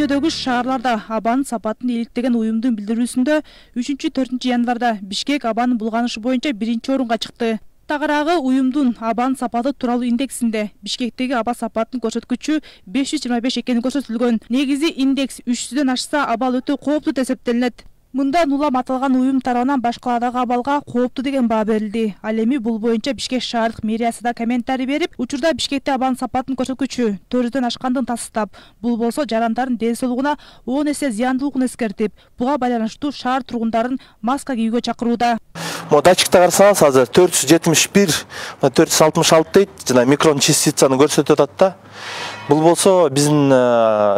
Дүйнөдөгү шаарларда абанын сапатын иликтеген уюмдун билдирүүсүндө 3-4 январда Бишкек абанын булганышы боюнча 1-орунга чыкты. Тагыраагы уюмдун абанын сапаты тууралуу индексинде Бишкектеги аба сапатынын көрсөткүчү 525 экени көрсөтүлгөн. Негизи индекс 300дөн ашса абал өтө кооптуу деп эсептелинет. Мында улам аталган уюм тарабынан башкалардагы абалга кооптуу деген баа берилди. Ал эми бул боюнча Бишкек шаардык мэриясы да комментарий берип, учурда Бишкекте абанын сапатынын көрсөткүчү 400дөн ашкандыгын тастап, бул болсо жарандардын ден соолугуна 10 эсе зыяндуулугун эскертип, буга байланыштуу шаар тургундарын маска кийүүгө чакырууда. Датчикте карасаңыз азыр 471, 466 дейт, жана микрон частицаны көрсөтүп атат да. Бул болсо биздин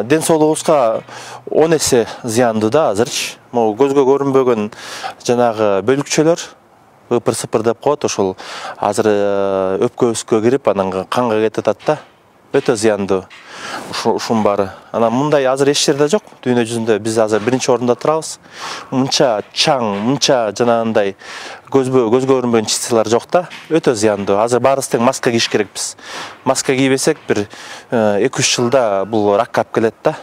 ден соолугубузга 10 эсе зыяндуу да азырчы. Могу көзгө көрүнбөгөн жанагы бөлүкчөлөр ыпыр-сыпыр деп коет, ошол азыр өпкөбүзгө кирип, анан канга кетип атат да. Өтө зыяндуу ушунун баары. Анан мындай азыр эч жерде жок. Дүйнө жүзүндө биз азыр 1-орунда турабыз. Мынча чаң, мынча жанагындай көзгө көрүнбөгөн частицалар жок да. Өтө зыяндуу. Азыр баарыбыз тең маска кийиш керекпиз. Маска кийбесек бир 2-3 жылда бул ракка алып келет да.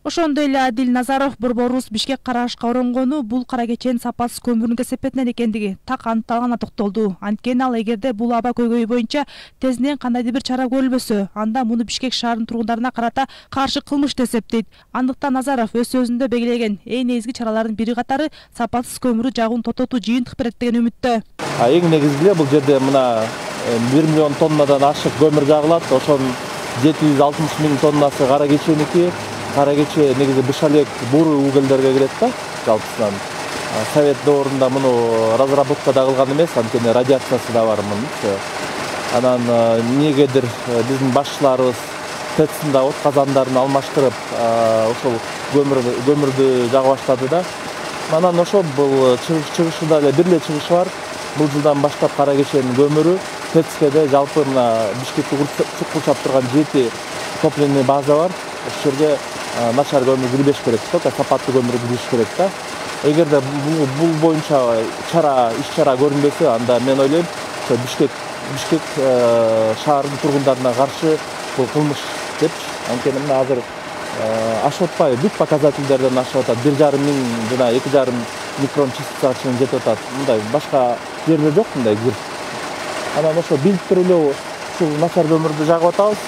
Ошондой эле Адил Назаров борборубуз Бишкек карашка оронгону бул кара кеченин сапасыз көмүрүнүн кесепетинен экендиги так аныкталганына токтолду. Анткени ал эгерде бул аба көйгөйү боюнча тезден кандайдыр бир чара көрүлбөсө, анда муну Бишкек шаарынын тургундарына карата каршы кылмыш деп эсептейт. Андыктан Назаров өз сөзүндө белгилеген эң негизги чаралардын бири катары сапасыз көмүрү жагууну токтотуу жыйынтык берет деген үмүттө. Эң негизги бул жерде мына 1 миллион тоннадан ашык көмүр жагылат. Ошонун 760 миң тоннасы кара кеченики. Кара кече негизи Бышалек буруу угелдерге кирет да, жалпысынан. Совет доорунда муну разработка да кылган эмес, анткени радиациясы да бар мунун. Анан эмнегедир биздин башчыларыбыз ТЭЦ-да от казандарын алмаштырып, ошол көмүрдү жага баштады да. Анан ошол бул чыгышында эле бир эле чыгышы бар. Бул жылдан баштап кара кеченин көмүрү ТЭЦ-де жалпы мына Бишкекти курчап турган 7 топливный база бар. Ошол жерге начар көмүр кирбеш керек, сапаттуу көмүр кириш керек да. Эгерде бул боюнча иш-чара көрүнбөсө, анда мен ойлойм, Бишкек шаарынын тургундарына каршы бул кылмыш депчи. Анткени мына азыр ашып атпайбы, бүт показательдерден ашып атат. 1,5 миң жана 2,5 микрон частицага чейин жетип атат. Мындай башка жерде жок мындай кир. Анан ошо билип туруп эле ушул начар көмүрдү жагып атабыз,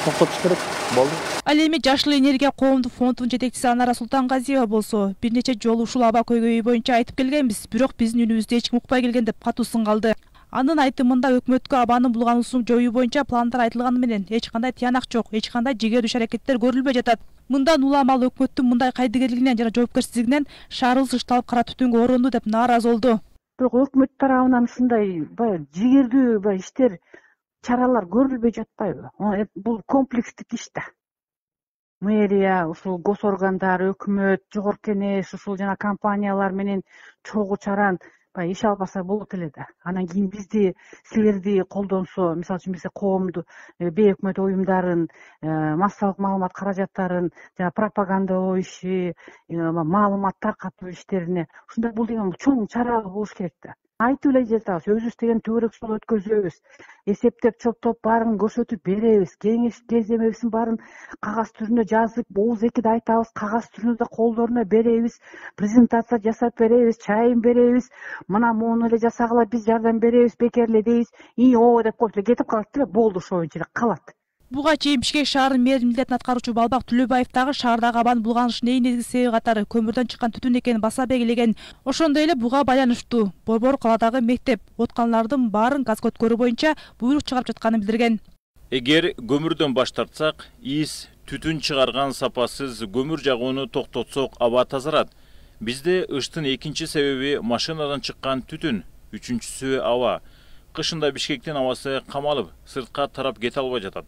токтотуш керек болду. Ал эми Жашыл энергия коомдук фондунун жетекчиси Анара Султангазиева болсо, бир нече жолу ушул аба көйгөйү боюнча айтып келгенбиз, бирок биздин үнүбүздү эч ким укпай келген деп катуу сын калды. Анын айтымында өкмөткө абанын булгануусун жоюу боюнча пландар айтылганы менен эч кандай тыянак жок, эч кандай жиге душ аракеттер көрүлбөй жатат. Мындан улам ал өкмөттүн мындай кайдыгерлигинен жана жоопкерсиздигинен шаарыбыз ышталып кара түтүнгө оронду деп нааразы болду. Бирок өкмөт тарабынан ушундай жигердүү иштер, чаралар көрүлбөй жатпайбы? Бул комплекстик иш да. Мэрия, ушул гос органдар, өкмөт, жогорку кеңеш, ушул жана компаниялар менен чогуу чаран иш албаса болот эле да. Анан кийин бизди, силерди колдонсо, мисалы үчүн биз коомду, бейөкмөт уюмдарын, массалык маалымат каражаттарын, жана пропагандалоо иши, маалымат таркатуу иштерине, ушундай бул деген чоң чара болуш керек да. Айтып эле жатабыз, өзүбүз деген төбөрөк суроолор өткөзөбүз, эсептеп, чоптоп баарын көрсөтүп беребиз, кездемебиздин баарын кагаз түрүндө жазып, ооз экиде айтабыз, кагаз түрүндө колдоруна беребиз, презентация жасап беребиз, чайын беребиз, мына моуну эле жасагыла биз жардам беребиз, бекер эле дейбиз, оо деп коюп эле кетип калат эле, болду ошол боюнча эле калат. Буга чейин Бишкек шаарынын мэринин милдетин аткаруучу Балбак Түлөбаев дагы шаардагы абанын булганышынын эң негизги себеби катары көмүрдөн чыккан түтүн экенин баса белгилеген. Ошондой эле буга байланыштуу Борбор каладагы мектеп отканлардын баарын газга өткөрүү боюнча буйрук чыгарып жатканын билдирген. Эгер көмүрдөн баш тартсак, иис, түтүн чыгарган сапасыз көмүр жагууну токтотсок, аба тазарат. Бизде ыштын экинчи себеби машинадан чыккан түтүн, үчүнчүсү аба. Кышында Бишкектин абасы камалып, сыртка тарап кете албай жатат.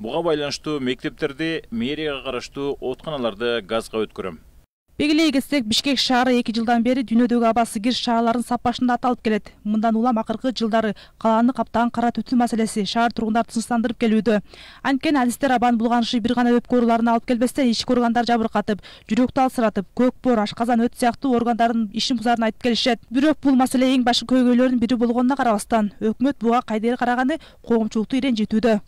Буга байланыштуу мектептерди, мэрияга караштуу отканаларды газга өткөрөм. Белгилей кетсек, Бишкек шаары 2 жылдан бери дүйнөдөгү абасы кир шаарлардын сапашында аталып келет. Мындан улам акыркы жылдары калааны каптаган кара түтүн маселеси шаар тургундарын тынчсыздандырып келүүдө. Анткени адистер абанын булганышы бир гана өпкө ооруларына алып келбестен ички органдар жабыркатып, жүрөктү алсыратып, көкбөр, ашказан, өт сыяктуу органдардын ишин бузарын айтып келишет. Бирок бул маселе эң башкы көйгөйлөрдүн бири болгонуна карабастан, өкмөт буга кайдыгер караганы коомчулукту иренжитүүдө.